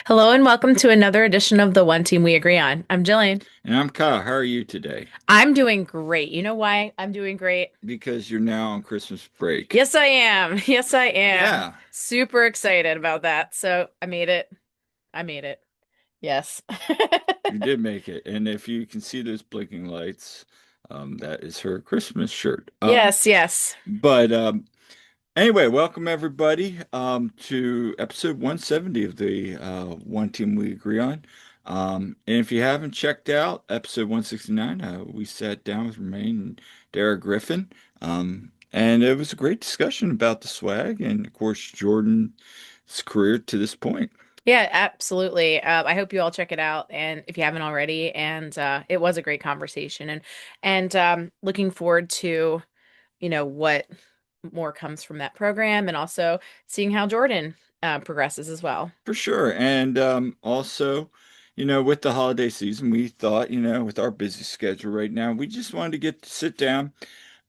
Hello and welcome to another edition of the One Team We Agree On. I'm Jillian. And I'm Kyle. How are you today? I'm doing great. You know why I'm doing great? Because you're now on Christmas break. Yes, I am. Yes, I am. Yeah, Super excited about that. So I made it. I made it. Yes. you did make it. And if you can see those blinking lights, that is her Christmas shirt. Yes, yes. But anyway, welcome everybody to episode 170 of the One Team We Agree On. And if you haven't checked out episode 169, we sat down with Romaine and Dara Griffin. And it was a great discussion about the swag and, of course, Jordan's career to this point. Yeah, absolutely. I hope you all check it out, and if you haven't already. And it was a great conversation, and looking forward to what more comes from that program, and also seeing how Jordan progresses as well. For sure. And also, with the holiday season, we thought, with our busy schedule right now, we just wanted to get to sit down.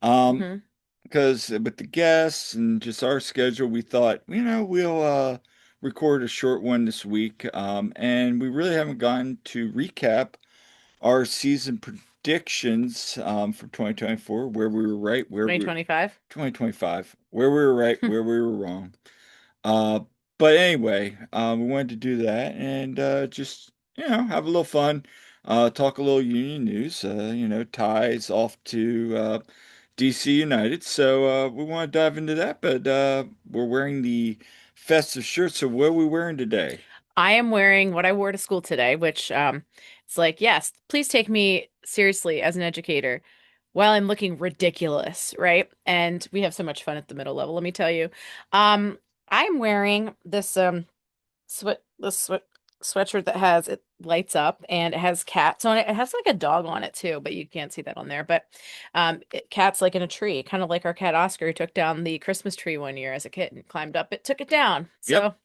Um, Hmm. because with the guests and just our schedule, we thought, we'll record a short one this week. And we really haven't gotten to recap our season predictions for 2024, where we were right, where we were 2025. 2025, where we were right, where we were wrong. Uh, but anyway, we wanted to do that and just, have a little fun, talk a little Union news. Ties off to DC United. So we want to dive into that, but we're wearing the festive shirt. So what are we wearing today? I am wearing what I wore to school today, which it's like, yes, please take me seriously as an educator while I'm looking ridiculous, right? And we have so much fun at the middle level, let me tell you. I'm wearing this sweat this sweatshirt that has it lights up and it has cats on it. It has like a dog on it too, but you can't see that on there. But cats like in a tree, kind of like our cat Oscar who took down the Christmas tree one year as a kid and climbed up it, took it down. Yep.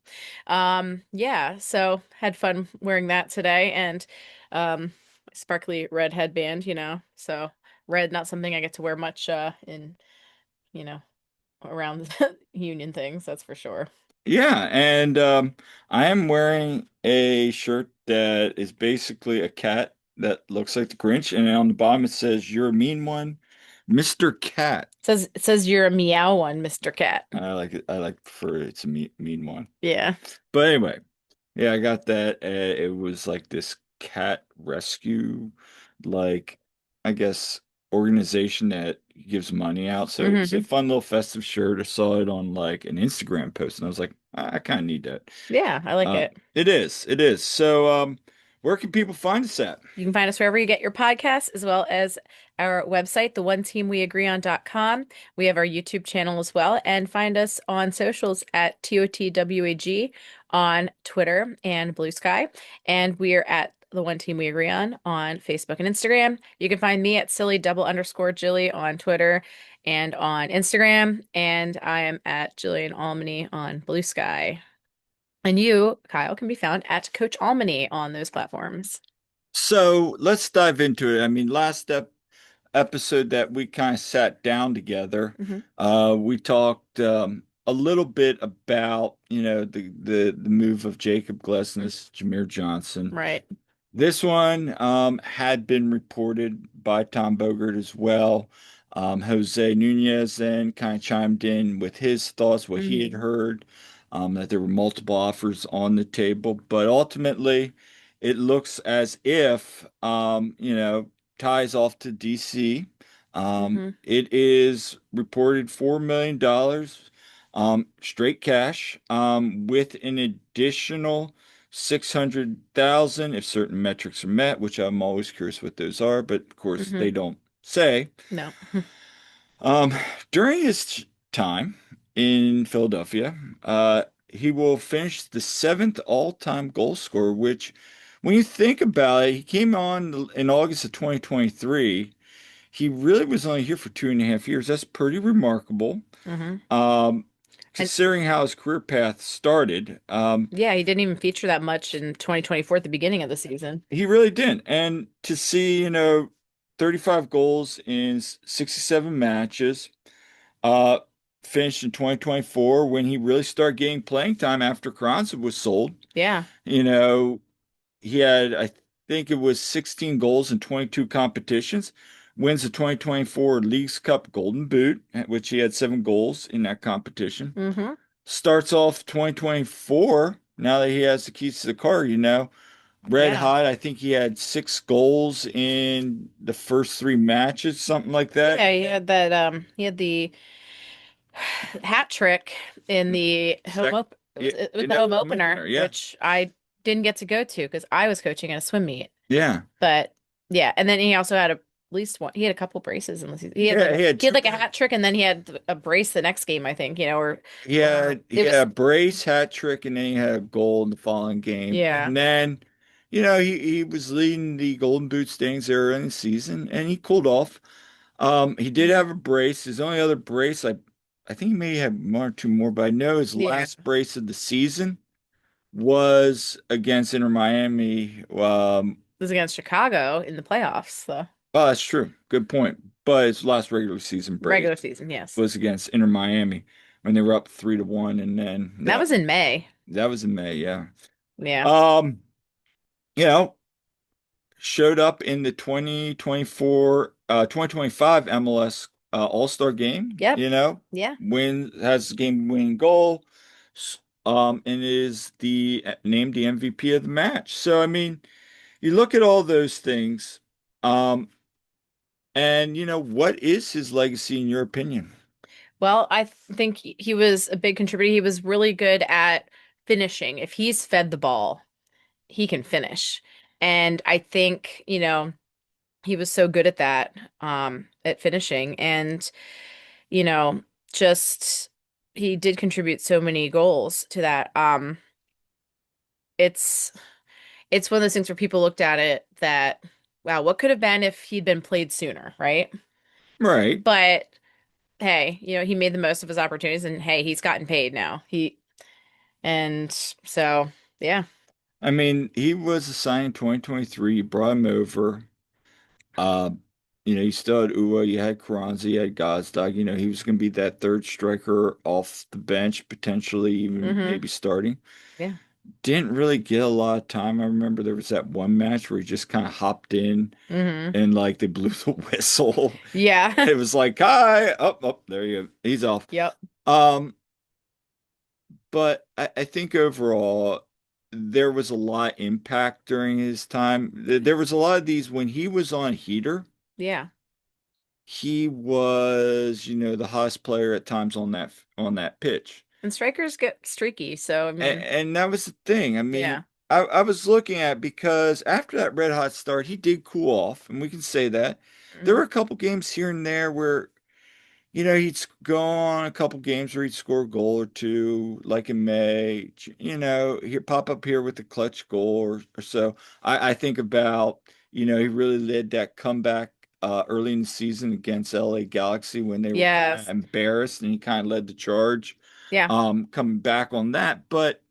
So yeah, so had fun wearing that today and um sparkly red headband, So red, not something I get to wear much in, you know, around union things, that's for sure. Yeah, and I am wearing a shirt that is basically a cat that looks like the Grinch, and on the bottom it says, "You're a mean one, Mr. Cat." It says you're a meow one, Mr. Cat. I like it. I like prefer it's a mean one. Yeah. But anyway, yeah, I got that. It was like this cat rescue, like I guess organization that gives money out. So it was a Hmm. fun little festive shirt. I saw it on like an Instagram post, and I was like, I kind of need that. Yeah, I like it. It is. It is. So, where can people find us at? You can find us wherever you get your podcasts, as well as our website, theoneteamweagreeon.com. We have our YouTube channel as well, and find us on socials at TOTWAG on Twitter and Blue Sky. And we are at the One Team We Agree on Facebook and Instagram. You can find me at silly double underscore Jilly on Twitter and on Instagram. And I am at Jillian Almany on Blue Sky. And you, Kyle, can be found at Coach Almany on those platforms. So let's dive into it. I mean, last episode that we kind of sat down together, Hmm. we talked a little bit about, the move of Jacob Glesnes, Jameer Johnson. Right. This one had been reported by Tom Bogert as well. Jose Nunez then kind of chimed in with his thoughts, what he had Hmm. heard, that there were multiple offers on the table. But ultimately, it looks as if, ties off to DC. Hmm. It is reported $4 million straight cash with an additional 600,000 if certain metrics are met, which I'm always curious what those are, but of course Hmm. they don't say. No. Um, During his time in Philadelphia, he will finish the seventh all-time goal scorer, which when you think about it, he came on in August of 2023. He really was only here for 2.5 years. That's pretty remarkable. Hmm. Um, And Considering how his career path started. yeah, he didn't even feature that much in 2024 at the beginning of the season. He really didn't. And to see, 35 goals in 67 matches, uh, finished in 2024 when he really started getting playing time after Carranza was sold. Yeah. You know, he had, I think it was 16 goals in 22 competitions, wins the 2024 Leagues Cup Golden Boot, which he had 7 goals in that competition. Mm-hmm. Starts off 2024, now that he has the keys to the car, red Yeah. hot. I think he had 6 goals in the first 3 matches, something like that. Yeah, he had the hat trick in the home Sec was it with in the that home home opener, opener, yeah. which I didn't get to go to because I was coaching at a swim meet. Yeah. But yeah, and then he also had at least one. He had a couple braces in the season. Yeah, he had He had two. like a hat trick, and then he had a brace the next game, I think. Or He it had a was brace hat trick and then he had a goal in the following game. yeah. And then, he was leading the Golden Boot standings there in the season and he cooled off. He did have a brace. His only other brace, I think he may have 1 or 2 more, but I know his Yeah, last brace of the season was against Inter Miami. it was against Chicago in the playoffs, the Oh, that's true. Good point. But his last regular season brace regular season. Yes, was against Inter Miami when they were up 3-1, and then that was in May. that was in May, yeah. Yeah. Um, you know, showed up in the 2025 MLS All-Star game, Yep. Yeah. has the game-winning goal, and is named the MVP of the match. So, I mean, you look at all those things, um, and what is his legacy in your opinion? Well, I think he was a big contributor. He was really good at finishing. If he's fed the ball, he can finish. And I think, he was so good at that, at finishing. And, you know, just he did contribute so many goals to that. It's it's one of those things where people looked at it that, wow, what could have been if he'd been played sooner, right? Right. But hey, he made the most of his opportunities and hey, he's gotten paid now. And so, yeah. I mean, he was assigned in 2023. You brought him over. Uh, you still had Ua, you had Carranza, you had Gazdag. He was going to be that third striker off the bench, potentially even Mm-hmm. maybe starting. Yeah. Didn't really get a lot of time. I remember there was that one match where he just kind of hopped in Mm-hmm. and like they blew the whistle. Yeah. It was like, hi, up, there you go. He's off. Yep. Um, but I think overall there was a lot impact during his time. There was a lot of these when he was on heater. Yeah. He was, the hottest player at times on that pitch. And strikers get streaky, so I And, mean, and that was the thing. I mean, yeah. I was looking at because after that red hot start, he did cool off, and we can say that. There Hmm. were a couple games here and there where he'd go on a couple games where he'd score a goal or two, like in May. He'd pop up here with a clutch goal or so. I think about, he really led that comeback early in the season against LA Galaxy when they were kind of Yes. embarrassed, and he kind of led the charge, Yeah, coming back on that. But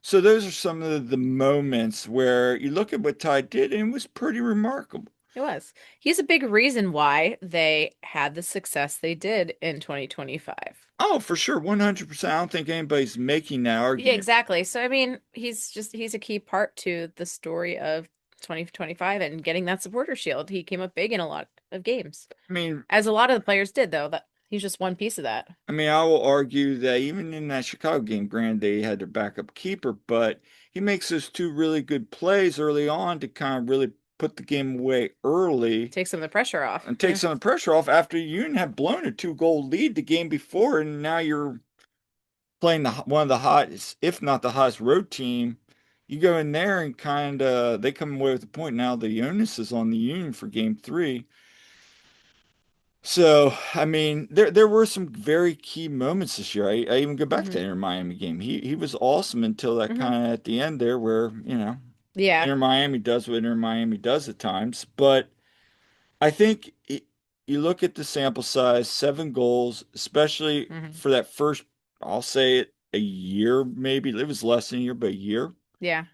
so those are some of the moments where you look at what Ty did, and it was pretty remarkable. it was. He's a big reason why they had the success they did in 2025. Oh, for sure, 100%. I don't think anybody's making that Yeah, argument. exactly. So I mean, he's a key part to the story of 2025 and getting that supporter shield. He came up big in a lot of games. I mean, As a lot of the players did though, that he's just one piece of that. I will argue that even in that Chicago game, granted they had their backup keeper, but he makes those 2 really good plays early on to kind of really put the game away early Take some of the pressure off. and take Yeah. some of the pressure off after you didn't have blown a 2 goal lead the game before, and now you're playing one of the hottest, if not the hottest road team. You go in there and kind of they come away with the point. Now the onus is on the Union for game 3. So, I mean, there were some very key moments this year. I even go back to the Hmm. Inter Miami game. He was awesome until that Hmm. kind of at the end there where, Yeah. Inter Miami does what Inter Miami does at times. But I think you look at the sample size, 7 goals, especially Hmm. for that first, I'll say it, a year maybe. It was less than a year, but a year. Yeah.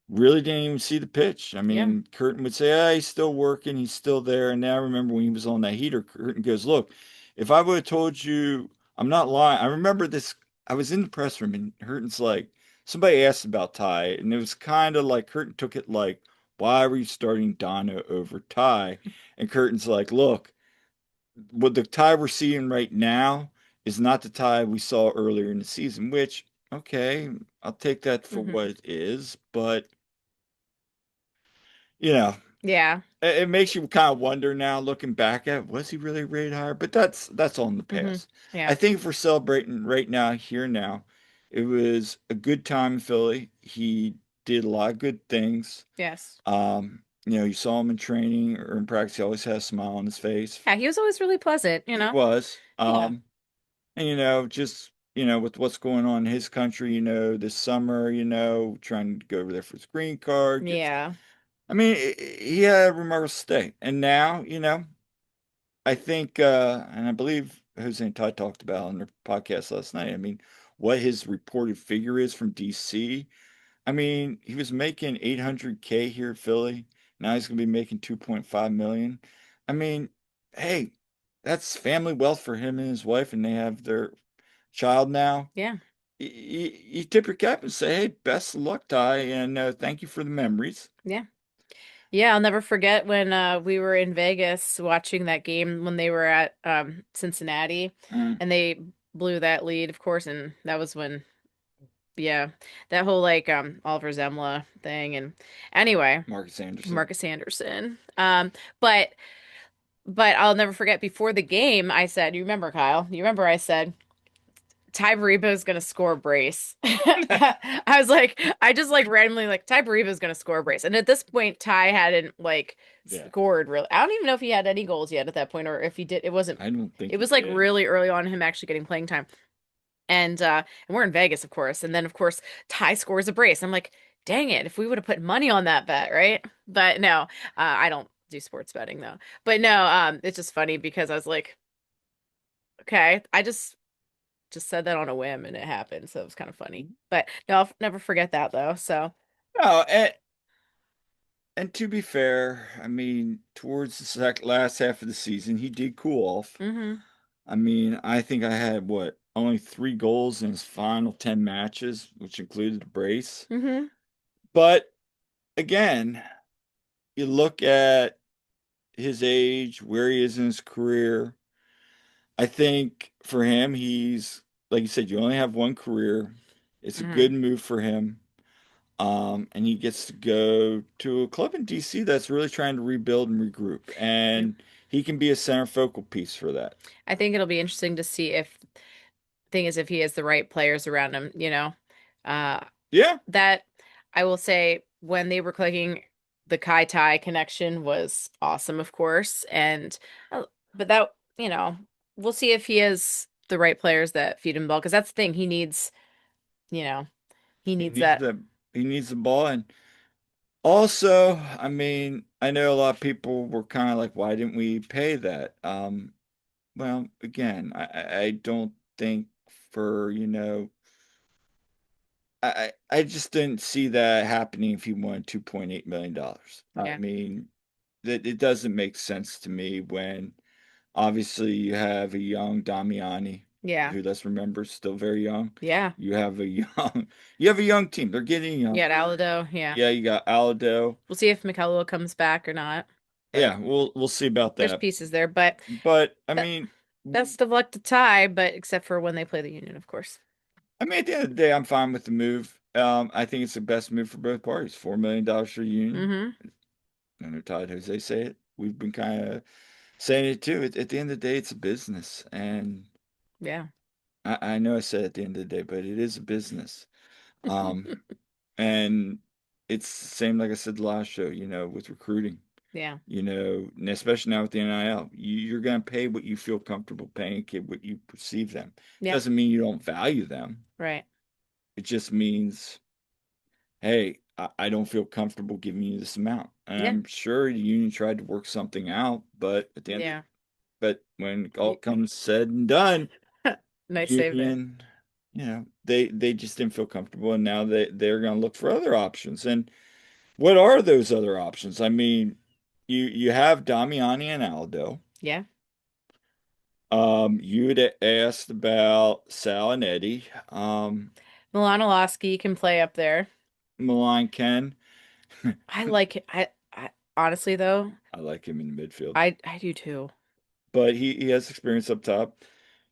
Really didn't even see the pitch. I Yeah. mean, Curtin would say, ah, he's still working, he's still there. And now I remember when he was on that heater, Curtin goes, look, if I would have told you I'm not lying. I remember this. I was in the press room and Hurton's like, somebody asked about Ty, and it was kind of like Hurton took it like, why were you starting Donna over Ty? And Curtin's like, look, what the Ty we're seeing right now is not the Ty we saw earlier in the season, which, okay, I'll take that for Hmm. what it is, but you know, Yeah. it makes you kind of wonder now, looking back at, was he really rated higher? But that's all in the Hmm. past. I Yeah. think if we're celebrating right now, here now, it was a good time in Philly. He did a lot of good things. Yes. You saw him in training or in practice, he always had a smile on his face. Yeah, he was always really pleasant, you He know? was. Yeah. And just with what's going on in his country, this summer, trying to go over there for his green card. Just, Yeah. I mean, he had a remarkable stay. And now, I think, and I believe Jose and Todd talked about on their podcast last night. I mean, what his reported figure is from DC. I mean, he was making 800K here at Philly. Now he's going to be making 2.5 million. I mean, hey, that's family wealth for him and his wife, and they have their child now. Yeah. You tip your cap and say, hey, best of luck, Ty, and thank you for the memories. Yeah. Yeah, I'll never forget when we were in Vegas watching that game when they were at Cincinnati Mm, and they blew that lead, of course, and that was when yeah, that whole like Oliver Zemla thing and anyway, Marcus Anderson. Marcus Anderson. But I'll never forget before the game I said, you remember Kyle? You remember I said Tai Baribo is gonna score a brace. I was like, I just like randomly like Tai Baribo is gonna score a brace, and at this point, Ty hadn't like Yeah, scored really. I don't even know if he had any goals yet at that point, or if he did. It wasn't. I don't think It he was like did. really early on him actually getting playing time, and we're in Vegas, of course, and then of course Ty scores a brace. I'm like, dang it! If we would have put money on that bet, right? But no, I don't do sports betting though. But no, it's just funny because I was like, okay, I just said that on a whim and it happened, so it was kind of funny. But no, I'll never forget that though. So, No, and to be fair, I mean, towards the last half of the season, he did cool off. hmm I mean, I think I had what, only 3 goals in his final 10 matches, which included the brace. hmm But again, you look at his age, where he is in his career. I think for him, like you said, you only have one career. It's a hmm good move for him. And he gets to go to a club in DC that's really trying to rebuild and regroup. Yeah. And he can be a center focal piece for that. I think it'll be interesting to see if thing is if he has the right players around him, you know. Uh Yeah, that I will say when they were clicking the Kai Tai connection was awesome, of course. And but that, you know, we'll see if he has the right players that feed him the ball because that's the thing he needs, you know, he he needs needs that. the he needs the ball. And also, I mean, I know a lot of people were kind of like, why didn't we pay that? Well, again, I don't think for, I just didn't see that happening if he won $2.8 million. I Yeah. mean, that it doesn't make sense to me when obviously you have a young Damiani, Yeah. who, let's remember, is still very young. Yeah. You have a young you have a young team. They're getting Yeah, younger. Alado, yeah. Yeah, you got Aldo. We'll see if Mikelua comes back or not. But Yeah, we'll see about there's that. pieces there. But But I be- mean, best of luck to Ty, but except for when they play the Union, of course. at the end of the day, I'm fine with the move. I think it's the best move for both parties. $4 million for the union. Hmm. I know Todd Jose say it. We've been kind of saying it too. At the end of the day, it's a business, and Yeah. I know I said at the end of the day, but it is a business. Um, and it's the same like I said the last show. With recruiting. Yeah. And especially now with the NIL, you're going to pay what you feel comfortable paying a kid, what you perceive them. Yeah. Doesn't mean you don't value them. Right. It just means, hey, I don't feel comfortable giving you this amount. And Yeah. I'm sure the union tried to work something out, but at the end of Yeah. but when it all Y- comes said and done, Nice save there. union, they just didn't feel comfortable, and now they're going to look for other options. And what are those other options? I mean, you have Damiani and Aldo. Yeah. You had asked about Sal and Eddie. Milan can play up there. Milan Ken. I like it. I honestly though, I like him in the midfield, I do too. but he has experience up top.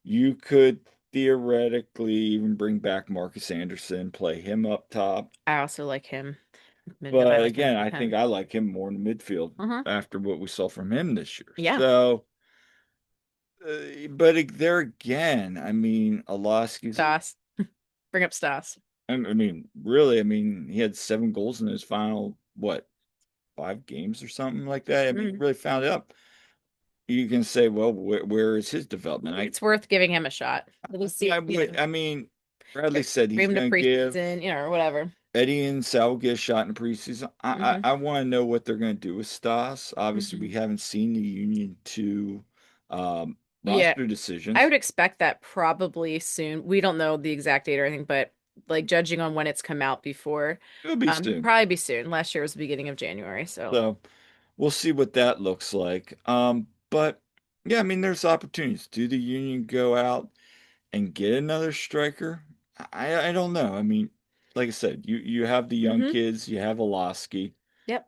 You could theoretically even bring back Marcus Anderson, play him up top. I also like him. Midfield, I But like him again, at I think 10. I like him more in the midfield Mm-hmm. after what we saw from him this year. Yeah. So, there again, I mean, Alaski's. Stas. Bring up Stas. I mean, really, I mean, he had 7 goals in his final, what, 5 games or something like that. I mean, he Mm. really found it up. You can say, well, where is his development? It's worth giving him a shot. We'll see, I would, I mean, Bradley said bring he's him to going to give preseason, or whatever. Eddie and Sal get a shot in the preseason. Hmm. I want to know what they're going to do with Stas. Obviously, we Hmm. haven't seen the Union to Yeah, roster I decisions. would expect that probably soon. We don't know the exact date or anything, but like judging on when it's come out before, It'll be soon. probably be soon. Last year was the beginning of January, so So we'll see what that looks like. But yeah, I mean, there's opportunities. Do the Union go out and get another striker? I don't know. I mean, like I said, you have the young hmm. kids, you have Olaski. Yep.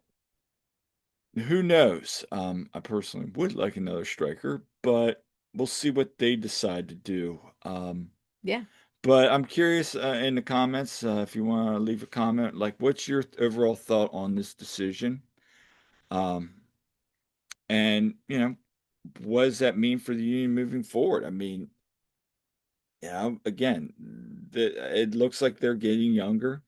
Who knows? I personally would like another striker, but we'll see what they decide to do. Yeah. But I'm curious in the comments if you want to leave a comment, like what's your overall thought on this decision? Um, and what does that mean for the union moving forward? I mean, again, it looks like they're getting younger.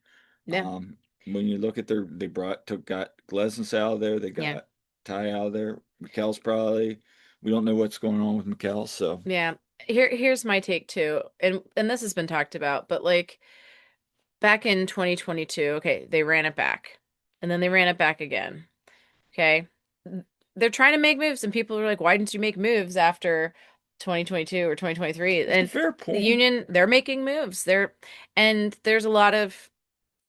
Yeah. Um, when you look at they got Glesnes out of there, they Yeah. got Ty out of there. McKell's probably, we don't know what's going on with McKell, so Yeah. Here's my take too. And this has been talked about, but like back in 2022, okay, they ran it back. And then they ran it back again. Okay. They're trying to make moves, and people are like, why didn't you make moves after 2022 or 2023? it's a And fair the point. union, they're making moves. And there's a lot of,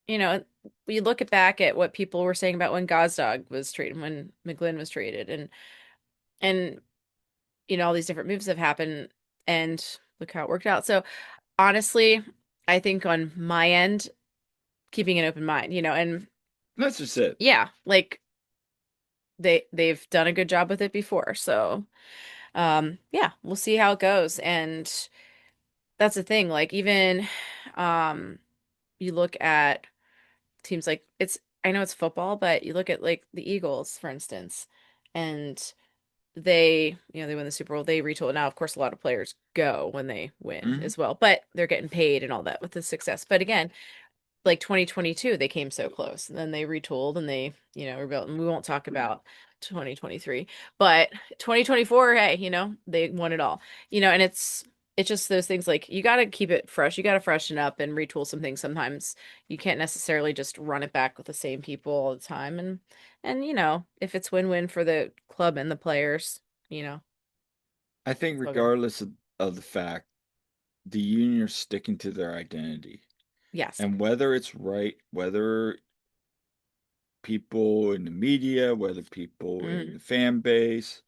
you know, we look at back at what people were saying about when Gazdag was traded, when McGlynn was traded, and all these different moves have happened, and look how it worked out. So honestly, I think on my end, keeping an open mind, and That's just it. yeah, like they've done a good job with it before. So yeah, we'll see how it goes. And that's the thing, like even um you look at teams like I know it's football, but you look at like the Eagles, for instance, and they win the Super Bowl, they retool. Now, of course, a lot of players go when they win Hmm. as well, but they're getting paid and all that with the success. But again, like 2022 they came so close, and then they retooled and they rebuilt, and we won't talk about 2023, but 2024, hey, they won it all. And it's just those things, like you got to keep it fresh, you got to freshen up and retool some things. Sometimes you can't necessarily just run it back with the same people all the time, and if it's win-win for the club and the players, I think it's all good. regardless of the fact, the union are sticking to their identity. Yes. And whether it's right, whether people in the media, whether people in Mhm. the fan base,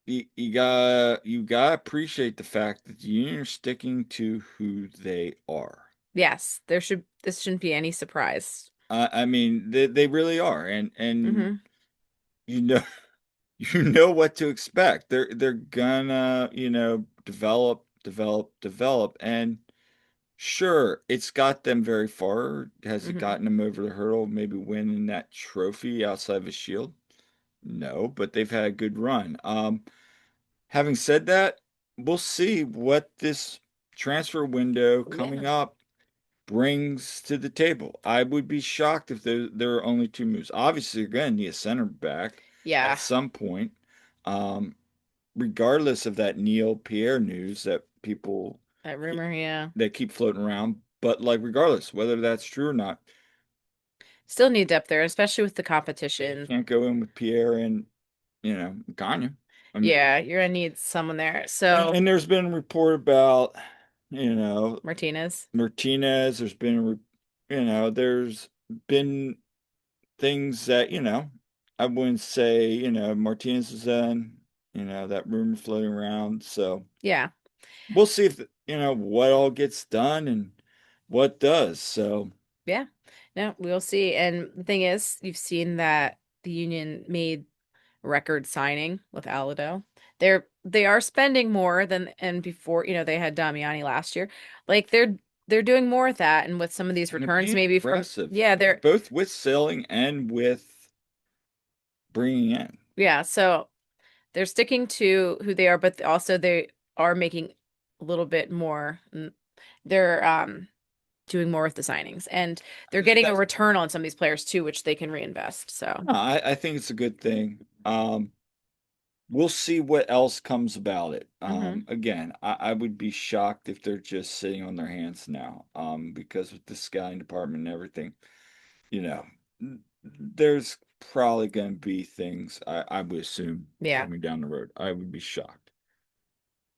you gotta appreciate the fact that the union are sticking to who they are. Yes, this shouldn't be any surprise. I mean, they really are, and Hmm. you know you know what to expect. They're gonna develop, develop, develop, and sure, it's got them very far. Has it Hmm. gotten them over the hurdle? Maybe winning that trophy outside of a shield? No, but they've had a good run. Having said that, we'll see what this transfer window Yeah. coming up brings to the table. I would be shocked if there are only 2 moves. Obviously, you're going to need a center back at Yeah. some point, um, regardless of that Neil Pierre news that people That rumor, yeah. keep floating around. But like, regardless whether that's true or not, Still need depth there, especially with the they competition. can't go in with Pierre and Gagne. I mean, Yeah, you're gonna need someone there. and, So and there's been a report about you know Martinez. Martinez. There's been things that I wouldn't say Martinez has done. that rumor floating around. So Yeah. we'll see if what all gets done and what does. So Yeah. No, we'll see. And the thing is, you've seen that the union made record signing with Alado. They are spending more than and before, they had Damiani last year. Like they're doing more with that and with some of these they're returns being maybe from aggressive, yeah, they're both with selling and with bringing in. yeah, so they're sticking to who they are, but also they are making a little bit more. They're doing more with the signings and they're getting a That's return on some of these players too, which they can reinvest. So, no, I think it's a good thing. We'll see what else comes about it. hmm Again, I would be shocked if they're just sitting on their hands now. Because with the scouting department and everything, you know, there's probably going to be things I would assume yeah, coming down the road. I would be shocked.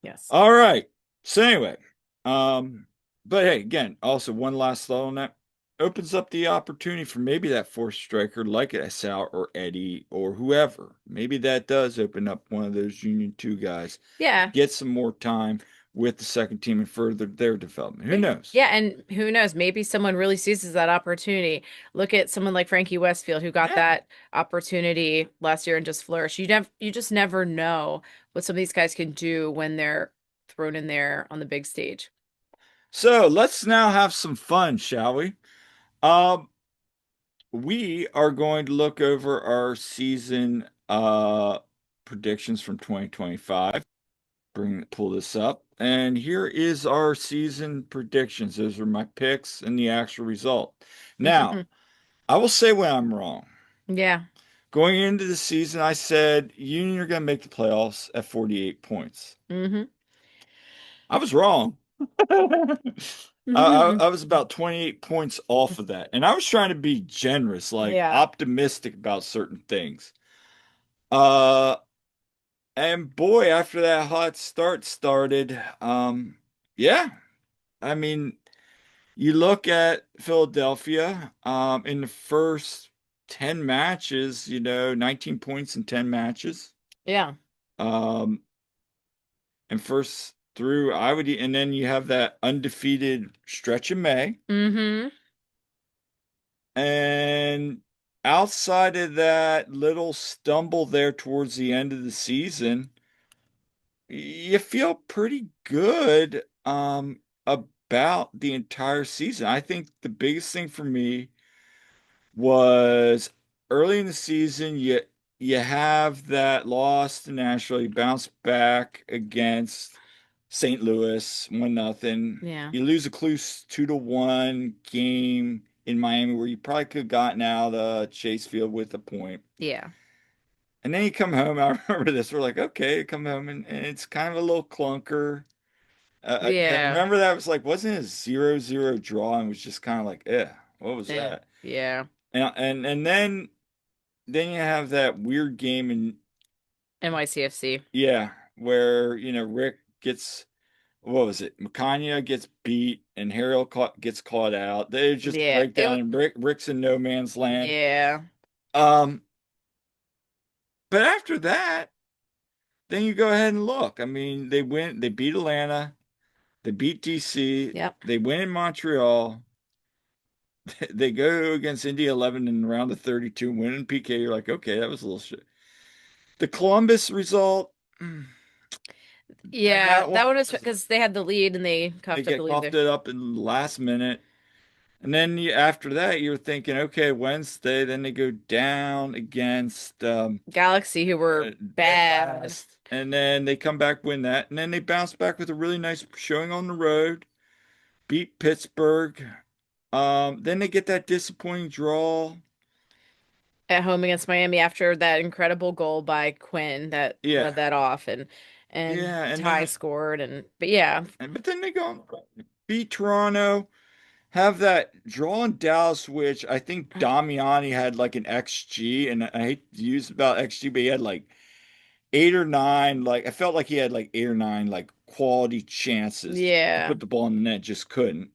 yes. All right. So anyway, um, but hey, again, also one last thought on that. Opens up the opportunity for maybe that fourth striker like Sal or Eddie or whoever. Maybe that does open up one of those Union 2 guys to Yeah. get some more time with the second team and further their development. Who knows? Yeah, and who knows? Maybe someone really seizes that opportunity. Look at someone like Frankie Westfield who got Yeah. that opportunity last year and just flourished. You just never know what some of these guys can do when they're thrown in there on the big stage. So let's now have some fun, shall we? Um, we are going to look over our season predictions from 2025. Pull this up. And here is our season predictions. Those are my picks and the actual result. Now, I will say when I'm wrong. Yeah. Going into the season, I said Union are going to make the playoffs at 48 points. hmm I was wrong. I was about 28 points off of that. And I was trying to be generous, like Yeah. optimistic about certain things. Uh, and boy, after that hot start started, yeah, I mean, you look at Philadelphia, in the first 10 matches, 19 points in 10 matches. Yeah. Um, and first through, and then you have that undefeated stretch in May. hmm And outside of that little stumble there towards the end of the season, you feel pretty good about the entire season. I think the biggest thing for me was early in the season, you have that loss to Nashville, you bounce back against St. Louis, 1-0. Yeah. You lose a close 2-1 game in Miami where you probably could have gotten out of Chase Field with a point. Yeah. And then you come home. I remember this. We're like, okay, come home, and it's kind of a little clunker. And Yeah. remember that was like, wasn't it a 0-0 draw and was just kind of like, what was Yeah. that? Yeah. And then you have that weird game and NYCFC. yeah, where Rick gets what was it? Makanya gets beat and gets caught out. They just Yeah. break down and Rick's in no man's land. Yeah. Um, but after that, then you go ahead and look. I mean, they beat Atlanta, they beat DC, Yep. they win in Montreal. They go against Indy 11 in the round of 32, win in PK. You're like, okay, that was a little shit. The Columbus result, Yeah. that one That one was was because they had the lead and they they coughed up the get lead coughed there. it up in the last minute. And then after that, you're thinking, okay, Wednesday, then they go down against Galaxy, who were dead bad. last. And then they come back, win that. And then they bounce back with a really nice showing on the road, beat Pittsburgh. Then they get that disappointing draw. At home against Miami after that incredible goal by Quinn that Yeah. led that off and Yeah. And Ty then, scored but yeah. but then they go beat Toronto, have that draw in Dallas, which I think Damiani had like an XG, and I hate to use about XG, but he had like 8 or 9. Like I felt like he had like 8 or 9 like quality chances to Yeah. put the ball in the net, just couldn't.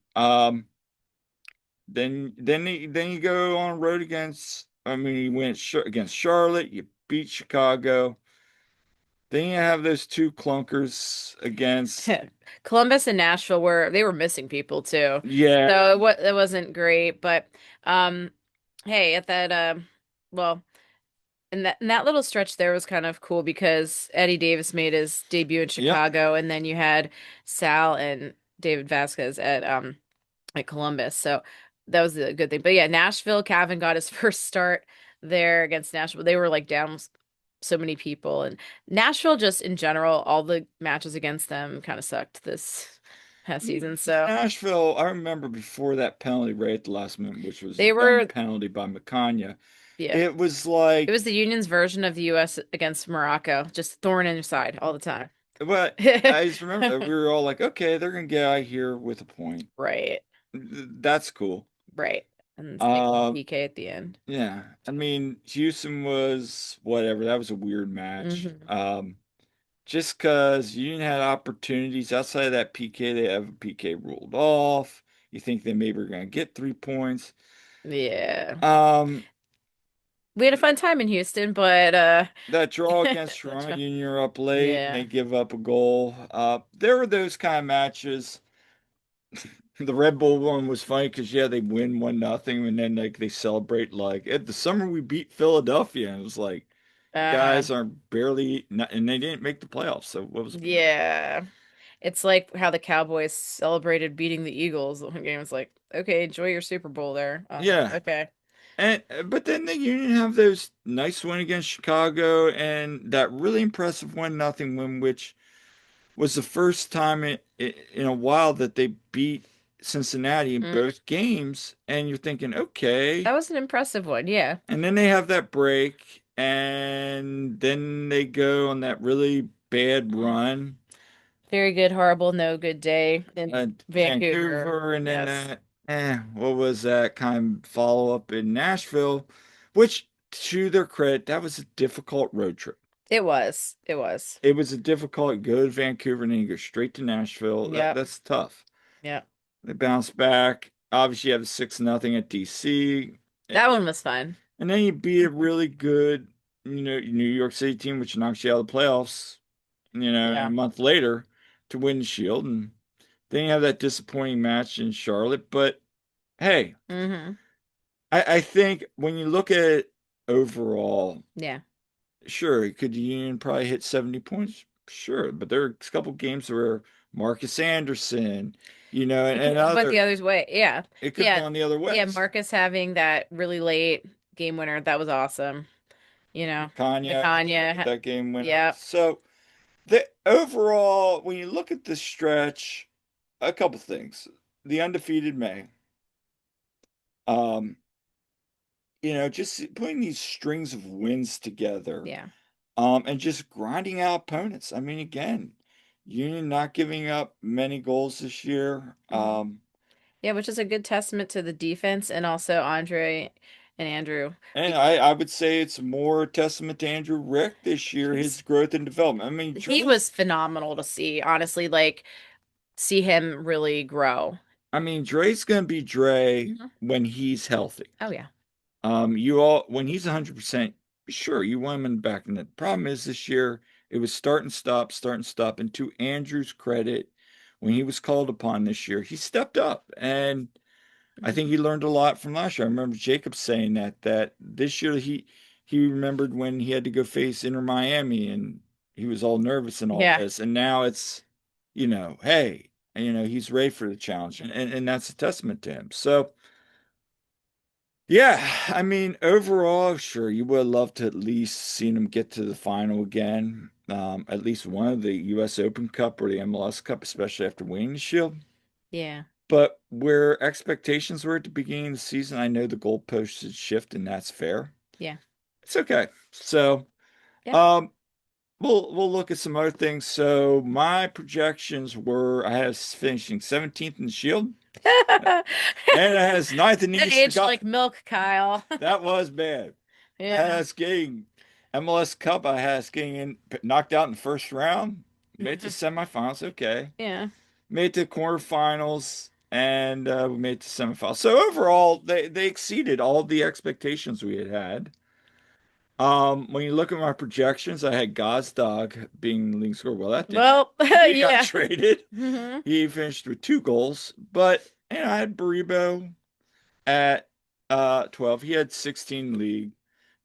Then you go on road against. I mean, you went against Charlotte, you beat Chicago, Then you have those two clunkers against, Columbus and Nashville were they were missing people too. yeah, So it wasn't great, but um hey, at that well, and that little stretch there was kind of cool because Eddie Davis made his debut in yep. Chicago, and then you had Sal and David Vasquez at Columbus. So that was a good thing. But yeah, Nashville, Cavan got his first start there against Nashville. They were like down so many people, and Nashville just in general, all the matches against them kind of sucked this past season. So Nashville, I remember before that penalty right at the last minute, which was a they dumb were, penalty by McCanya. yeah. It was It was like, the Union's version of the U.S. against Morocco, just thorn in your side all the time. but I just remember that we were all like, okay, they're gonna get out of here with a point. Right, That's cool. right. And they got Uh, PK at the end. yeah. I mean, Houston was whatever. That was a weird match. Hmm. Just because Union had opportunities outside of that PK, they have a PK ruled off. You think they maybe are gonna get 3 points. Yeah. Um, We had a fun time in Houston, but that draw against that's Toronto, right. Union are up late and they Yeah. give up a goal. There were those kind of matches. The Red Bull one was funny because yeah, they win 1-0 and then like they celebrate like at the summer we beat Philadelphia and it was like you Uh-huh. guys are barely not, and they didn't make the playoffs. So what was the point? Yeah. It's like how the Cowboys celebrated beating the Eagles. The game was like, okay, enjoy your Super Bowl there. Yeah, Okay. and but then the Union have those nice win against Chicago and that really impressive 1-0 win, which was the first time in a while that they beat Cincinnati in Mm. both games. And you're thinking, okay. That was an impressive one. Yeah. And then they have that break, and then they go on that really bad run Very good, horrible, no good day in at Vancouver. Vancouver, and then Yes. that, what was that kind of follow up in Nashville, which to their credit, that was a difficult road trip. It was. It was. It was a difficult go to Vancouver and then you go straight to Nashville. Yep. That's tough. Yep. They bounced back. Obviously, you have a 6-0 at DC. That one was fun. And then you beat a really good, New York City team, which knocks you out of the playoffs, and a Yeah. month later to win the Shield. And then you have that disappointing match in Charlotte. But hey, Hmm. I think when you look at it overall, Yeah. sure, could the Union probably hit 70 points? Sure. But there are a couple games where Marcus Anderson, and It went other, the other way. Yeah. it could have Yeah. gone the other Yeah. way. Marcus having that really late game winner. That was awesome. You know, Kanye with Nakanya. that game winner. Yeah. So the overall, when you look at the stretch, a couple things. The undefeated May. Um, just putting these strings of wins together, Yeah. and just grinding out opponents. I mean, again, Union not giving up many goals this year. Mhm. Yeah, which is a good testament to the defense and also Andre and Andrew. And Be- I would say it's more testament to Andrew Rick this year, his He's growth and development. I mean, he Dre's was phenomenal to see, honestly, like see him really grow. I mean, Dre's gonna be Dre Mhm. when he's healthy. Oh yeah. You all when he's 100%, sure, you want him in the back. And the problem is this year it was start and stop. And to Andrew's credit, when he was called upon this year, he stepped up. And I think he Mhm. learned a lot from last year. I remember Jacob saying that this year he remembered when he had to go face Inter Miami and he was all nervous and all Yeah. this. And now it's, hey, he's ready for the challenge. And that's a testament to him. So yeah, I mean, overall, sure, you would love to at least seen him get to the final again. At least one of the U.S. Open Cup or the MLS Cup, especially after winning the Shield. Yeah. But where expectations were at the beginning of the season, I know the goalposts should shift, and that's fair. Yeah. It's okay. So, Yeah. um, we'll look at some other things. So my projections were I had us finishing 17th in the Shield, and I had us ninth in the That Eastern aged Cup. like milk, Kyle. That was bad. I had Yeah. us getting MLS Cup. I had us getting knocked out in the first round. Made it to semifinals. Okay. Yeah. Made it to quarterfinals, and we made it to semifinals. So overall, they exceeded all the expectations we had had. When you look at my projections, I had Gazdag being the leading scorer. Well, that didn't happen. Well, He got yeah. traded. Hmm. He finished with 2 goals, but I had Baribo at 12. He had 16 league.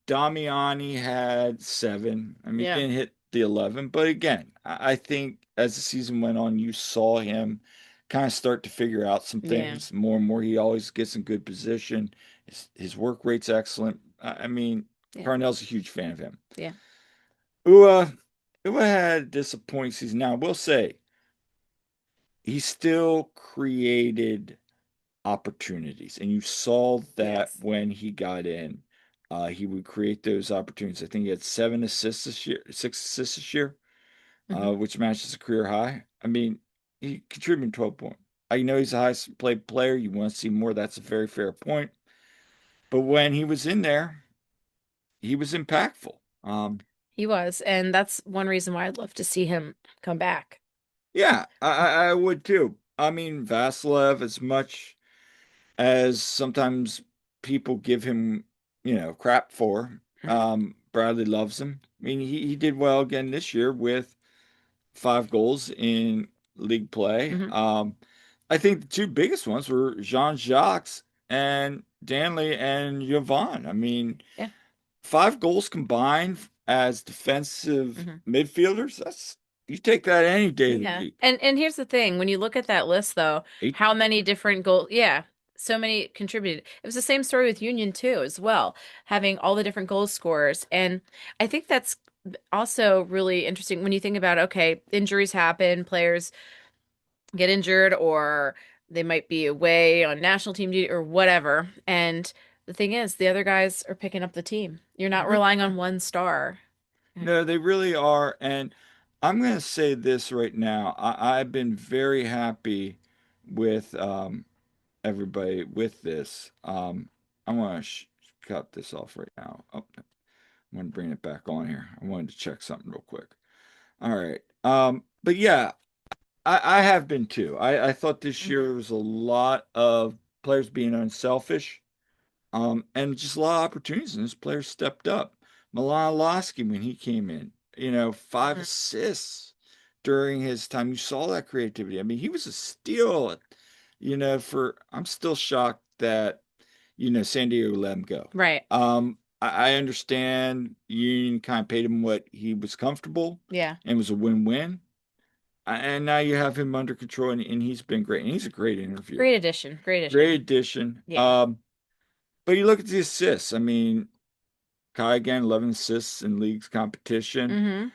Damiani had 7. I mean, Yeah. didn't hit the 11, but again, I think as the season went on, you saw him kind of start to figure out some Yeah. things more and more. He always gets in good position. His work rate's excellent. I mean, Yeah. Parnell's a huge fan of him. Yeah. Ua, Ua had a disappointing season. Now, I will say, he still created opportunities. And you saw that Yes. when he got in, he would create those opportunities. I think he had 7 assists this year, 6 assists this year, Hmm. which matches a career high. I mean, he contributed 12 points. I know he's a highest played player. You want to see more. That's a very fair point. But when he was in there, he was impactful. He was, and that's one reason why I'd love to see him come back. Yeah, I would too. I mean, Vasilev, as much as sometimes people give him, crap for. Hmm. Bradley loves him. I mean, he did well again this year with 5 goals in league play. Hmm. I think the two biggest ones were Jean-Jacques and Danley and Yvonne. I mean, Yeah. 5 goals combined as defensive Hmm. midfielders. That's you take that any day of the Yeah. week. And here's the thing, when you look at that list though, Eight. how many different goals, yeah, so many contributed. It was the same story with Union too, as well, having all the different goal scorers. And I think that's also really interesting when you think about, okay, injuries happen, players get injured, or they might be away on national team duty or whatever. And the thing is, the other guys are picking up the team. You're They not really relying are. on one star. No, they really are. And I'm going to say this right now. I've been very happy with everybody with this. I want to cut this off right now. Oh, I want to bring it back on here. I wanted to check something real quick. All right. But yeah, I have been too. I thought this Mhm. year was a lot of players being unselfish. And just a lot of opportunities, and this player stepped up. Milan Lasky, when he came in, 5 assists during his time. You saw that creativity. I mean, he was a steal, I'm still shocked that, San Diego let him go. Right. I understand Union kind of paid him what he was comfortable Yeah. and it was a win-win. And now you have him under control, and he's been great. And he's a great interviewer. Great addition. Great Great addition. addition. Yeah. But you look at the assists. I mean, Kai again, 11 assists in leagues competition. Hmm.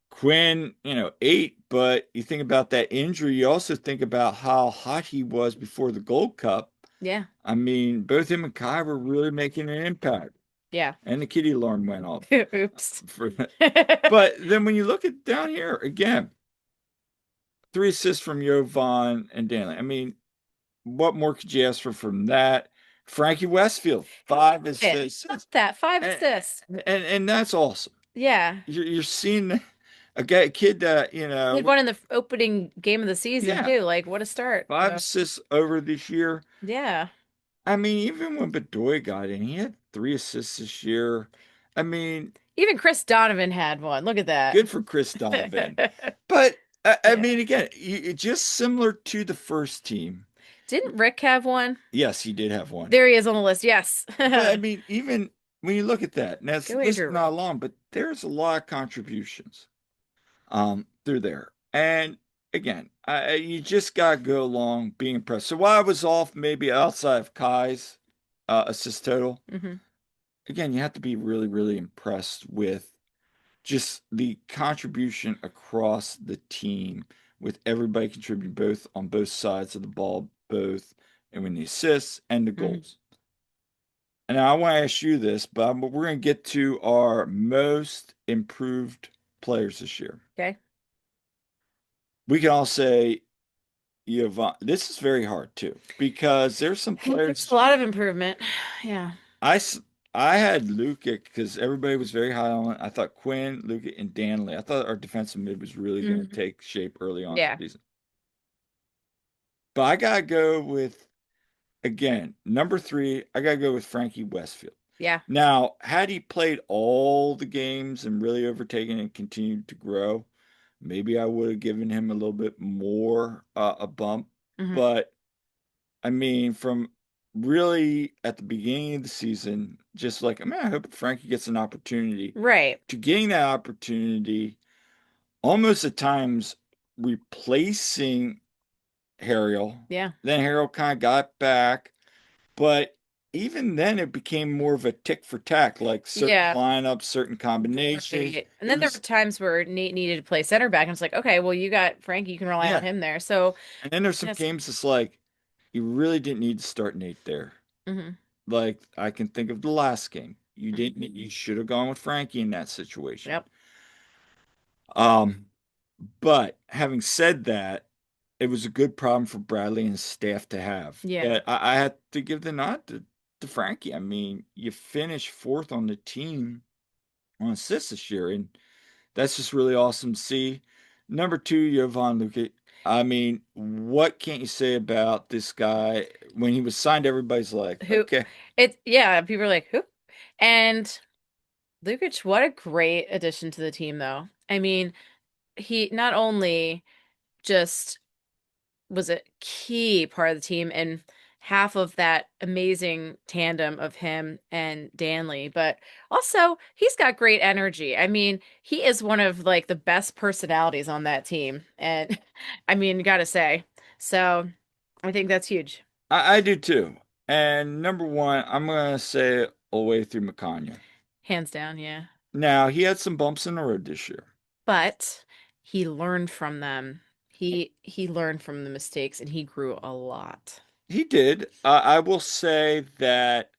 Quinn, 8. But you think about that injury. You also think about how hot he was before the Gold Cup. Yeah. I mean, both him and Kai were really making an impact. Yeah. And the kitty alarm went off Oops. for that. But then when you look at down here again, 3 assists from Jovan and Danley. I mean, what more could you ask for from that? Frankie Westfield, How five about it? assists. How about that? Five And, assists. and that's awesome. Yeah. You're seeing a guy, kid that, He had one in the opening game of the season yeah, too. Like, what a start. 5 assists over this year. Yeah. I mean, even when Bedoya got in, he had 3 assists this year. I mean, Even Chris Donovan had one. Look at that. good for Chris Donovan. But I Yeah. mean, again, just similar to the first team. Didn't Rick have one? Yes, he did have one. There he is on the list. Yes. But I mean, even when you look at that, now it's Go listed Andrew Rick. not long, but there's a lot of contributions through there. And again, you just gotta go along being impressed. So while I was off, maybe outside of Kai's assist total, Hmm. again, you have to be really, really impressed with just the contribution across the team, with everybody contributing both on both sides of the ball, both and when the assists and the Hmm. goals. And I want to ask you this, but we're going to get to our most improved players this year. Okay. We can all say Yvonne. This is very hard too, because there's some There's a players. lot of improvement. Yeah. I, s- I had Lukic because everybody was very high on it. I thought Quinn, Lukic, and Danley. I thought our defensive mid was really going to Hmm. take shape early on in Yeah. the season. But I got to go with, again, number 3, I got to go with Frankie Westfield. Yeah. Now, had he played all the games and really overtaken and continued to grow, maybe I would have given him a little bit more a bump. Hmm. But I mean, from really at the beginning of the season, just like, I mean, I hope Frankie gets an opportunity Right. to getting that opportunity, almost at times replacing Harrell. Yeah. Then Harrell kind of got back, but even then it became more of a tick for tack, like certain Yeah. lineups, certain combinations. Right. And It then there were was, times where Nate needed to play center back, and it's like, okay, well, you got Frankie, you can rely on yeah. him there. So, And then there's some yes. games that's like, you really didn't need to start Nate there. Hmm. Like I can think of the last game. You Hmm. didn't, you should have gone with Frankie in that situation. Yep. Um, but having said that, it was a good problem for Bradley and his staff to have. Yeah. That I had to give the nod to Frankie. I mean, you finished fourth on the team on assists this year, and that's just really awesome to see. Number two, Jovan Lukic. I mean, what can't you say about this guy? When he was signed, everybody's like, Who okay, yeah, people are like, who? And Lukic, what a great addition to the team, though. I mean, he not only just was a key part of the team and half of that amazing tandem of him and Danley, but also he's got great energy. I mean, he is one of like the best personalities on that team. And I mean, gotta say. So I think that's huge. I do too. And number one, I'm gonna say all the way through McCanya. Hands down, yeah. Now he had some bumps in the road this year. But he learned from them. He learned from the mistakes and he grew a lot. He did. I will say that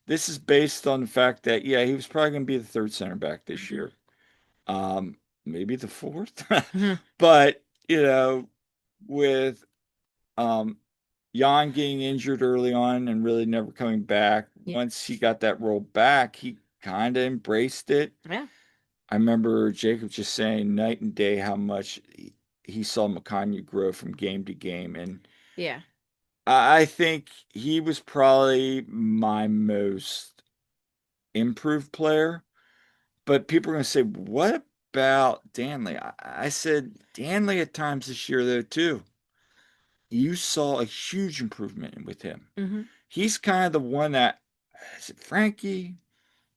this is based on the fact that yeah, he was probably gonna be the third center back this Hmm. year. Um, maybe the fourth. Hmm. But, with um Jan getting injured early on and really never coming back, Yeah. once he got that role back, he kind of embraced it. Yeah. I remember Jacob just saying night and day how much he saw McConaughey grow from game to game. And Yeah. I think he was probably my most improved player. But people are going to say, what about Danley? I said, Danley at times this year, though, too. You saw a huge improvement with him. Hmm. He's kind of the one that, is it Frankie?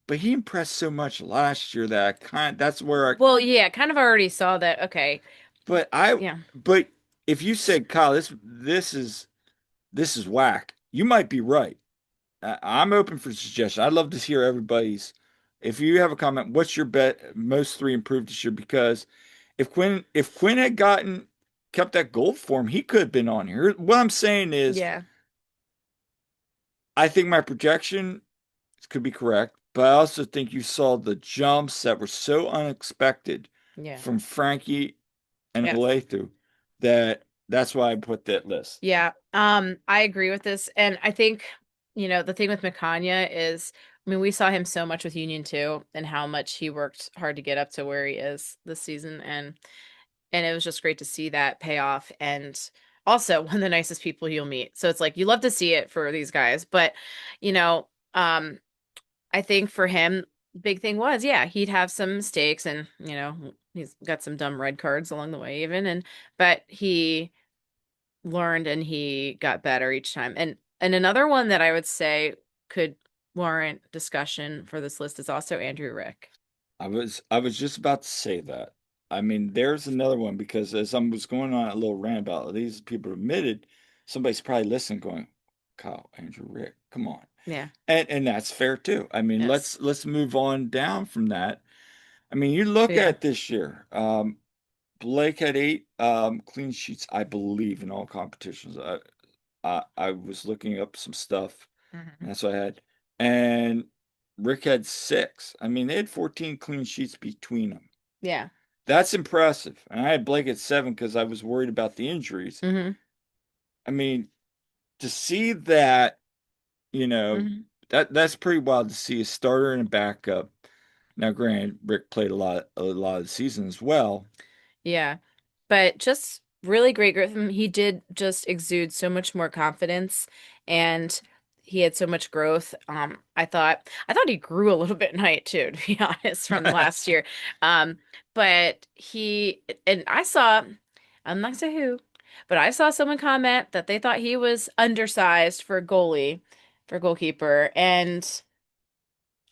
But he impressed so much last year that that's where I, Well, yeah, kind of already saw that. Okay. but Yeah. but if you said, Kyle, this is whack, you might be right. I'm open for suggestion. I'd love to hear everybody's. If you have a comment, what's your bet? Most three improved this year because if Quinn had kept that gold form, he could have been on here. What I'm saying is, Yeah. I think my projection could be correct, but I also think you saw the jumps that were so unexpected Yeah. from Frankie and Yes. Olathe that that's why I put that list. Yeah. I agree with this. And I think, the thing with Mikanya is, I mean, we saw him so much with Union too, and how much he worked hard to get up to where he is this season. And it was just great to see that pay off. And also one of the nicest people you'll meet. So it's like you love to see it for these guys. But, you know, um, I think for him, big thing was, yeah, he'd have some mistakes and, he's got some dumb red cards along the way even. But he learned and he got better each time. And another one that I would say could warrant discussion for this list is also Andrew Rick. I was just about to say that. I mean, there's another one because as I was going on a little rant about these people admitted, somebody's probably listening, going, "Kyle, Andrew, Rick, come on," Yeah. and that's fair too. I mean, Yes. let's move on down from that. I mean, you look Yeah. at this year. Blake had 8 clean sheets, I believe, in all competitions. I was looking up some stuff. Hmm. That's what I had. And Rick had 6. I mean, they had 14 clean sheets between them. Yeah. That's impressive. And I had Blake at 7 because I was worried about the injuries. Hmm. I mean, to see that, you know, Hmm. that's pretty wild to see a starter and a backup. Now, granted, Rick played a lot of the season as well. Yeah. But just really great growth. He did just exude so much more confidence. And he had so much growth. I thought he grew a little bit in height too, to be honest, from last year. Um, but he and I saw, I'm not gonna say who, but I saw someone comment that they thought he was undersized for a goalie, for goalkeeper, and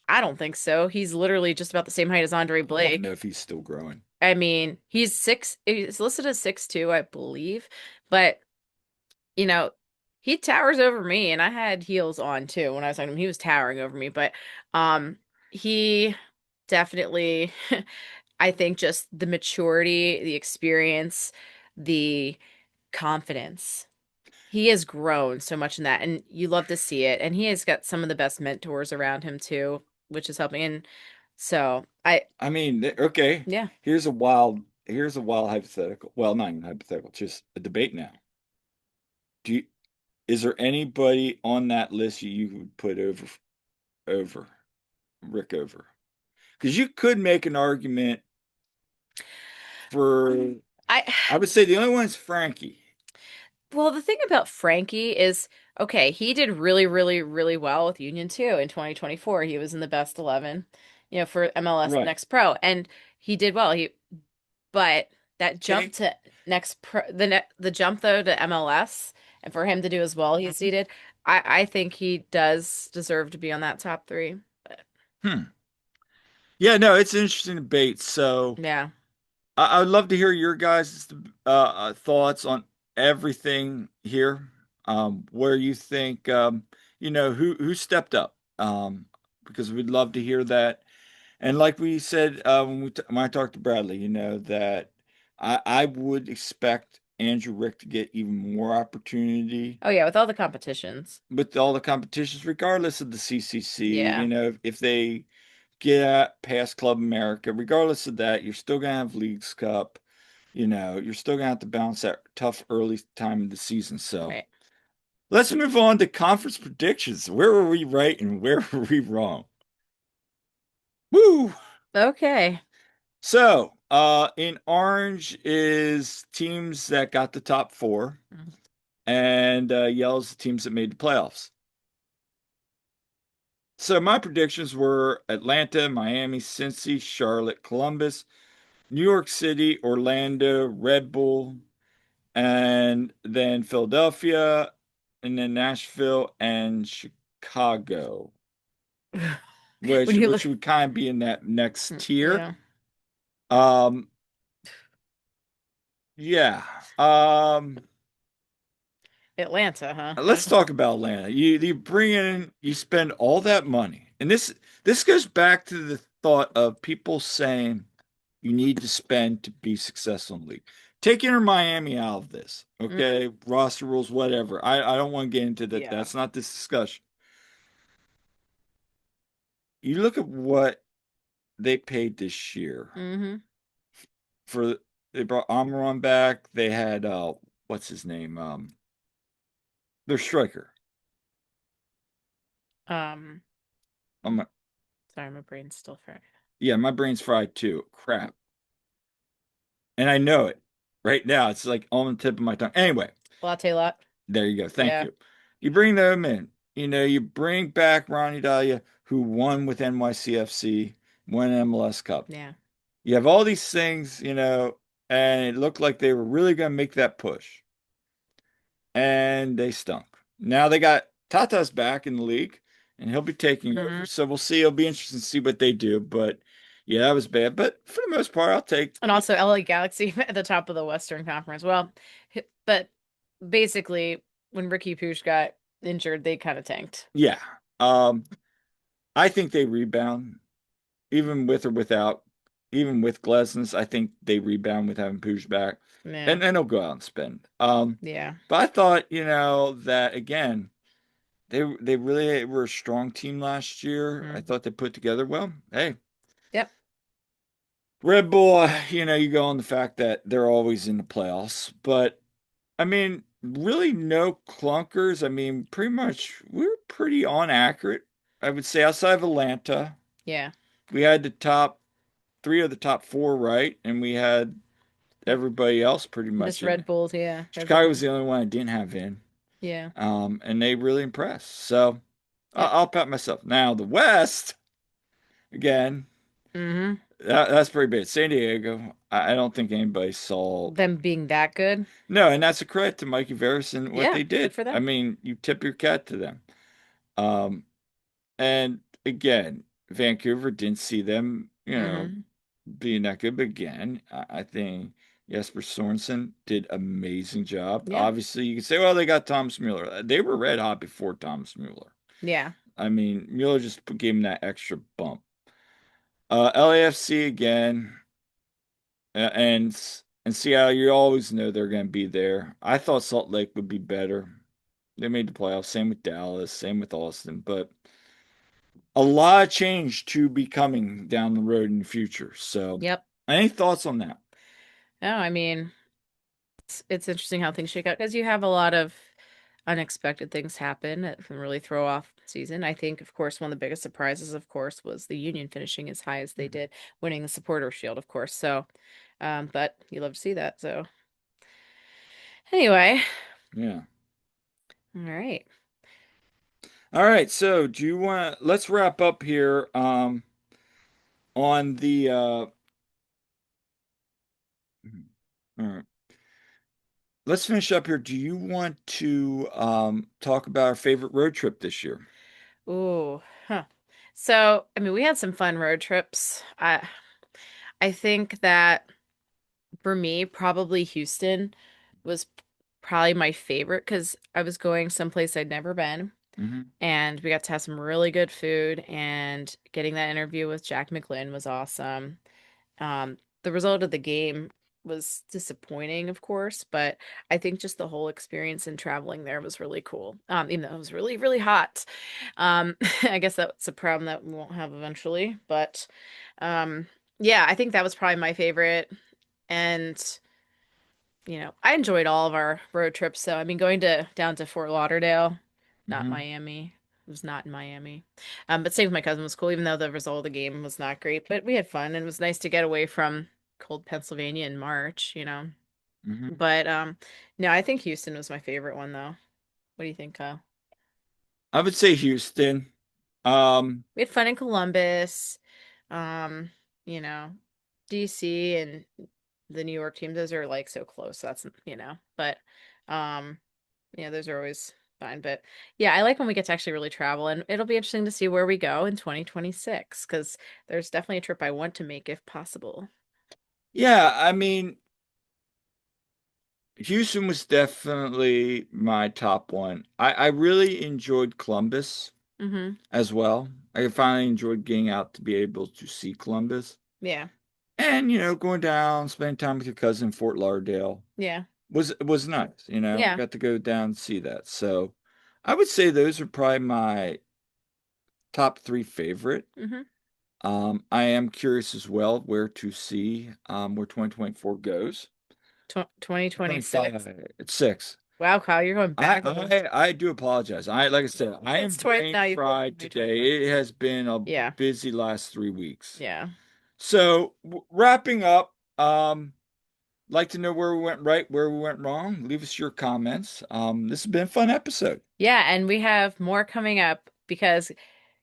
I don't think so. He's literally just about the same height as Andre I don't know Blake. if he's still growing. I mean, he's listed as 6'2", I believe, but you know, he towers over me, and I had heels on too when I was on him. He was towering over me, but um, he definitely, I think, just the maturity, the experience, the confidence. He has grown so much in that, and you love to see it. And he has got some of the best mentors around him too, which is helping. And so I mean, okay, yeah. here's a wild hypothetical. Well, not even hypothetical, just a debate now. Do you, is there anybody on that list you would put over Rick over? Because you could make an argument for, I I would say the only one is Frankie. Well, the thing about Frankie is, okay, he did really, really, really well with Union 2 in 2024. He was in the best 11, for MLS Right. Next Pro, and he did well. But that jump Take, to Next Pro, the jump though to MLS, and for him to do as well as he did, I think he does deserve to be on that top three. But hmm. Yeah, no, it's an interesting debate. So yeah. I'd love to hear your guys' thoughts on everything here. Where you think, who stepped up. Because we'd love to hear that. And like we said when I talked to Bradley, that I would expect Andrew Rick to get even more opportunity Oh yeah, with all the competitions. with all the competitions, regardless of the CCC. Yeah. If they get at past Club America, regardless of that, you're still gonna have Leagues Cup. You're still gonna have to balance that tough early time of the season. So Right. let's move on to conference predictions. Where were we right and where were we wrong? Woo! Okay. So, in orange is teams that got the top four, and yellow is the teams that made the playoffs. So my predictions were Atlanta, Miami, Cincy, Charlotte, Columbus, New York City, Orlando, Red Bull, and then Philadelphia, and then Nashville and Chicago, When which you which look, would kind of be in that next tier. yeah, Um, yeah. Um, Atlanta, huh? let's talk about Atlanta. You bring in, you spend all that money, and this goes back to the thought of people saying you need to spend to be successful in the league. Take Inter Miami out of this, Mm, okay? Roster rules, whatever. I don't want to get into that. yeah. That's not this discussion. You look at what they paid this year Hmm. for. They brought Amaron back. They had what's his name? Their striker. Um, Um, Sorry, my brain's still fried. yeah, my brain's fried too. Crap. And I know it right now. It's like on the tip of my tongue. Anyway, Latte lot. there you go. Thank Yeah, you. You bring them in. You bring back Ronnie Dahlia, who won with NYCFC, won an MLS Cup. yeah. You have all these things, and it looked like they were really going to make that push. And they stunk. Now they got Tata's back in the league, and he'll be taking over. Hmm. So we'll see. It'll be interesting to see what they do. But yeah, that was bad. But for the most part, I'll take. And also LA Galaxy at the top of the Western Conference. Well, but basically, when Ricky Pooch got injured, they kind of tanked. Yeah. Um, I think they rebound, even with or without, even with Glesnes. I think they rebound with having Puig back, Yeah, and then they'll go out and spend. yeah. But I thought, that again, they really were a strong team last year. I Mm. thought they put together well. Hey, Yep. Red Bull, you go on the fact that they're always in the playoffs, but I mean, really no clunkers. I mean, pretty much we were pretty on accurate. I would say outside of Atlanta, Yeah. we had the top three of the top four right, and we had everybody else pretty much Just in. Red Bulls. Yeah, Chicago was everyone. the only one I didn't have in, Yeah. and they really impressed. So Yep. I'll pat myself. Now the West, again, Hmm. that's pretty bad. San Diego, I don't think anybody saw. Them being that good. No, and that's a credit to Mikey Veras and what Yeah, they good did. for I them. mean, you tip your cat to them. Um, and again, Vancouver didn't see them, Hmm. being that good. But again, I think Jesper Sorensen did amazing job. Yeah. Obviously, you can say, well, they got Thomas Mueller. They were red hot before Thomas Mueller. Yeah. I mean, Mueller just gave him that extra bump. LAFC again, and Seattle, you always know they're going to be there. I thought Salt Lake would be better. They made the playoffs. Same with Dallas. Same with Austin. But a lot of change to be coming down the road in the future. So, Yep. any thoughts on that? No, I mean, it's interesting how things shake out because you have a lot of unexpected things happen that can really throw off the season. I think, of course, one of the biggest surprises, of course, was the Union finishing as high as they did, winning the Supporter Shield, of course. So, but you love to see that. So, anyway, Yeah. all right. All right. So, do you want let's wrap up here on the all right. Let's finish up here. Do you want to talk about our favorite road trip this year? Ooh, huh. So, I mean, we had some fun road trips. I think that for me, probably Houston was probably my favorite because I was going someplace I'd never been. Hmm. And we got to have some really good food, and getting that interview with Jack McLean was awesome. The result of the game was disappointing, of course, but I think just the whole experience in traveling there was really cool. Even though it was really, really hot. I guess that's a problem that we won't have eventually, but um, yeah, I think that was probably my favorite. And I enjoyed all of our road trips. So, I mean, going to down to Fort Lauderdale, not Hmm. Miami. It was not in Miami. But staying with my cousin was cool, even though the result of the game was not great. But we had fun, and it was nice to get away from cold Pennsylvania in March. Hmm. But no, I think Houston was my favorite one, though. What do you think, Kyle? I would say Houston. Um, We had fun in Columbus, um, you know, DC and the New York teams. Those are like so close. So that's. But um, those are always fine. But yeah, I like when we get to actually really travel, and it'll be interesting to see where we go in 2026 because there's definitely a trip I want to make if possible. yeah, I mean, Houston was definitely my top one. I really enjoyed Columbus Mm-hmm. as well. I finally enjoyed getting out to be able to see Columbus. Yeah. And, going down, spending time with your cousin in Fort Lauderdale Yeah. was nice, Yeah. got to go down and see that. So I would say those are probably my top three favorite. Mm-hmm. I am curious as well where to see where 2024 goes. 2026. 25, it's six. Wow, Kyle, you're going I, backwards. I I do apologize. Like I said, I am It's 20 brain now. You flipped fried today. It has been a Yeah. busy last 3 weeks. Yeah. So wrapping up, like to know where we went right, where we went wrong. Leave us your comments. This has been a fun episode. Yeah, and we have more coming up because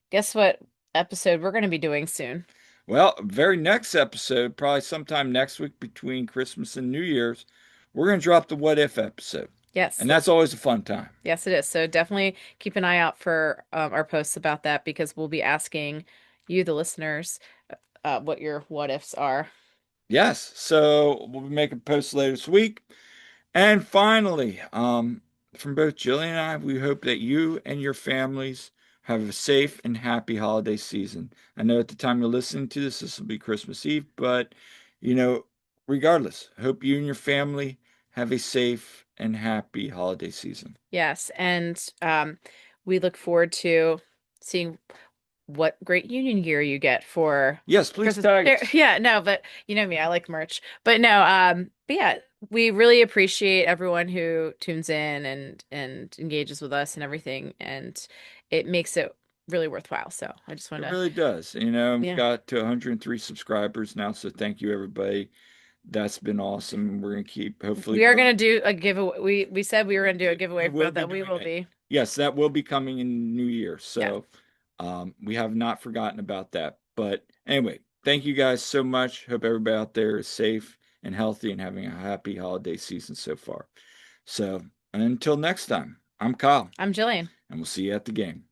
guess what episode we're going to be doing soon? Well, very next episode, probably sometime next week between Christmas and New Year's, we're going to drop the what if episode. Yes, And that's always a fun time. yes, it is. So definitely keep an eye out for our posts about that because we'll be asking you, the listeners, what your what ifs are. Yes. So we'll be making posts later this week. And finally, from both Jillian and I, we hope that you and your families have a safe and happy holiday season. I know at the time you're listening to this, this will be Christmas Eve, but you know, regardless, hope you and your family have a safe and happy holiday season. Yes, and we look forward to seeing what great union gear you get for Yes, please Christmas. tag us. Yeah, no, but you know me, I like merch. But no, but yeah, we really appreciate everyone who tunes in and engages with us and everything, and it makes it really worthwhile. So I just It want to, really does. We've yeah. got to 103 subscribers now, so thank you everybody. That's been awesome. We're gonna keep hopefully We are growing. gonna do a giveaway. We said we were gonna do a giveaway We for will be that. We doing will it. be. yes, that will be coming in the new year. Yeah. So we have not forgotten about that. But anyway, thank you guys so much. Hope everybody out there is safe and healthy and having a happy holiday season so far. So until next time, I'm Kyle, I'm Jillian. and we'll see you at the game.